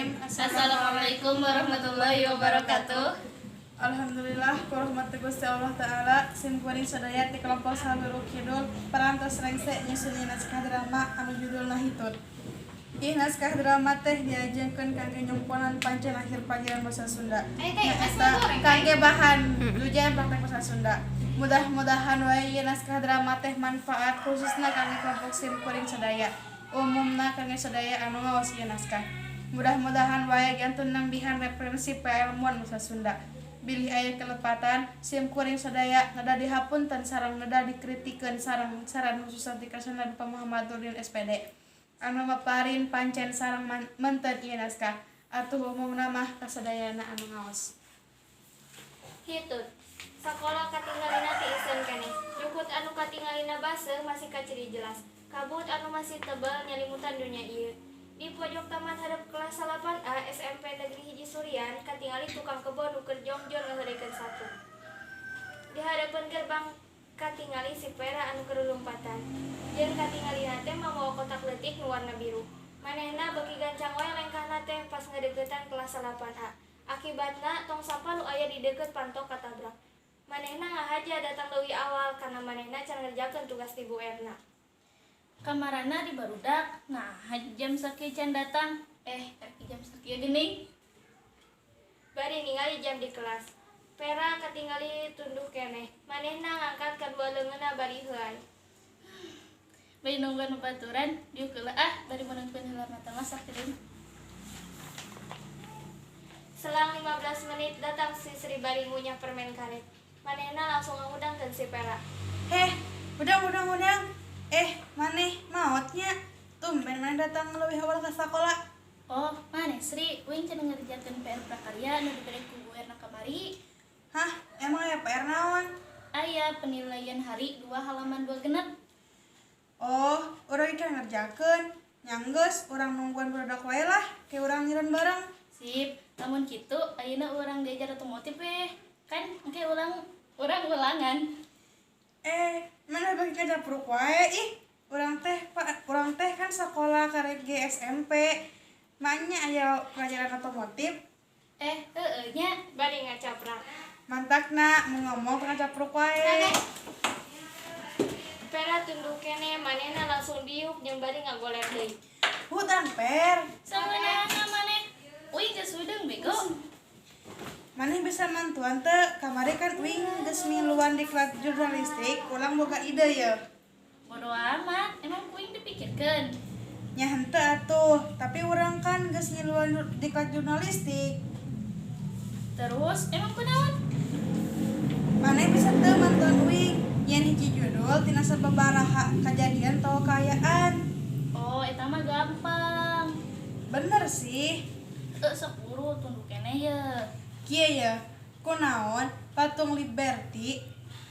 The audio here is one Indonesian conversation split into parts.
Bismillahirrahmanirrahim. Assalamualaikum warahmatullahi wabarakatuh. Alhamdulillah kurahmati Gusti Allah Ta'ala sim kuring sadaya di kelompok Sabiru Kidul parantos rengse nyusun naskah drama anu judulna Hitut. Ih naskah drama teh diajenkeun kangge nyumponan pancen akhir pelajaran bahasa Sunda. Nyaeta kangge bahan dujan praktek bahasa Sunda. Mudah-mudahan wae ieu naskah drama teh manfaat khususna kangge kelompok sim kuring sadaya. Umumna kangge sadaya anu ngaos ieu naskah. Mudah-mudahan wae gantun nambihan referensi pailmuan bahasa Sunda. Bilih aya kelepatan sim kuring sadaya nada dihapunten sareng nada dikritikeun sareng saran khusus dikasana Bapak Muhammad Nurdin SPD. Anu maparin pancen sareng menten ieu naskah. Atuh umumna mah kasadayana anu ngaos. Hitut. Sakola katinggalina ti isen keneh. Jukut anu katinggalina baseuh masih kaciri jelas. Kabut anu masih tebal nyalimutan dunia ieu. Di pojok taman hadap kelas 8A SMP Negeri Hiji Surian katingali tukang kebon nu keur jongjon ngaheurekeun satu. Di hadapan gerbang katingali si Pera anu keur lompatan. Jeung katingalina teh mamawa kotak leutik nu warna biru. Manehna beuki gancang wae lengkahna teh pas ngadeuketan kelas 8A. Akibatna tong sampah nu aya di deukeut pantok katabrak. Manehna ngahaja datang leuwih awal karena manehna can ngerjakeun tugas ti Bu Erna. Kamarana di barudak. Nah, jam sakieu can datang. Jam sakieu geuning. Bari ningali jam di kelas. Pera katingali tunduk keneh. Manehna ngangkat kadua leungeunna bari heuai. Bari nungguan baturan, diuk heula bari meunangkeun heula mata masak teuing. Selang 15 menit datang si Sri bari ngunyah permen karet. Manehna langsung ngudangkeun si Pera. Udang. Maneh maotnya tumben maneh datang leuwih awal ka sakola. Oh, maneh Sri, uing cenah ngerjakeun PR prakarya anu dibere ku Bu Erna kamari. Hah, emang aya PR naon? Aya penilaian hari 2 halaman 2 genep. Oh, urang ieu ngerjakeun. Nyanggeus urang nungguan budak wae lah, ke urang nyireun bareng. Sip, lamun kitu ayeuna urang diajar otomotif kan engke urang ulangan. Mana bagi kajapruk wae ih. Urang teh kan sekolah karek SMP. Maknya aya pelajaran otomotif. Nya Bari ngacaprak. Mantakna mau ngomong kajapruk wae. Pera tunduk keneh manehna langsung diuk jeung bari ngagoler deui. Hutan per. sabenerna maneh uing geus udeng bego. Maneh bisa mantuan teu? Kamari kan uing geus miluan di kelas jurnalistik, ulang boga ide ya. Bodo amat, emang uing dipikirkeun. Nya henteu atuh, tapi urang kan geus ngiluan di kelas jurnalistik. Terus emang kunaon? Maneh bisa teu mantuan uing? Yen hiji judul tina sababaraha kajadian tau kaayaan. Oh, eta mah gampang. Bener sih. Sok buru tunduk keneh ye. Kieu ya, kunaon patung Liberty,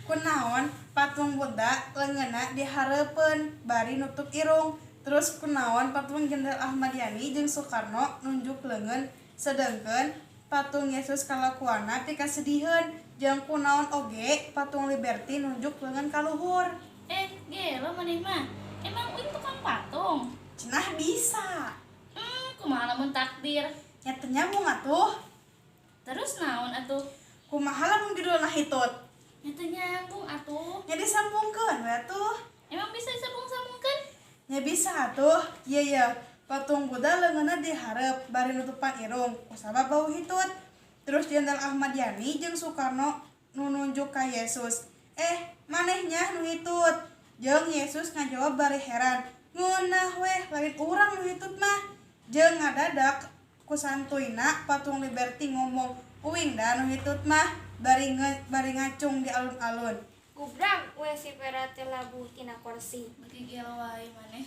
kunaon patung Buddha leungeunna dihareupeun bari nutup irung, terus kunaon patung Jenderal Ahmad Yani jeung Soekarno nunjuk leungeun, sedengkeun patung Yesus kalakuanna ti kasediheun, jeung kunaon oge patung Liberty nunjuk leungeun ka luhur. Gelo maneh mah. Emang uing tukang patung? Cenah bisa. Kumaha lamun takdir? Nya teu nyambung atuh. Terus naon atuh? Kumaha lamun judulna Hitut? Nya teu nyambung atuh. Nya disambungkeun we atuh. Emang bisa disambung-sambungkeun? Ya bisa atuh. Iya patung Buddha leungeunna dihareup bari nutupan irung kusabab bau hitut. Terus Jenderal Ahmad Yani jeung Soekarno nu nunjuk ka Yesus. Manehnya nu hitut. Jeung Yesus ngajawab bari heran. Ngeunah weh lain urang nu hitut mah. Jeung ngadadak ku santuina patung Liberty ngomong, "Uing da nu hitut mah." Bari ngacung di alun-alun. Gubrak we si Pera teh labuh tina kursi. Bagi gelo wae maneh.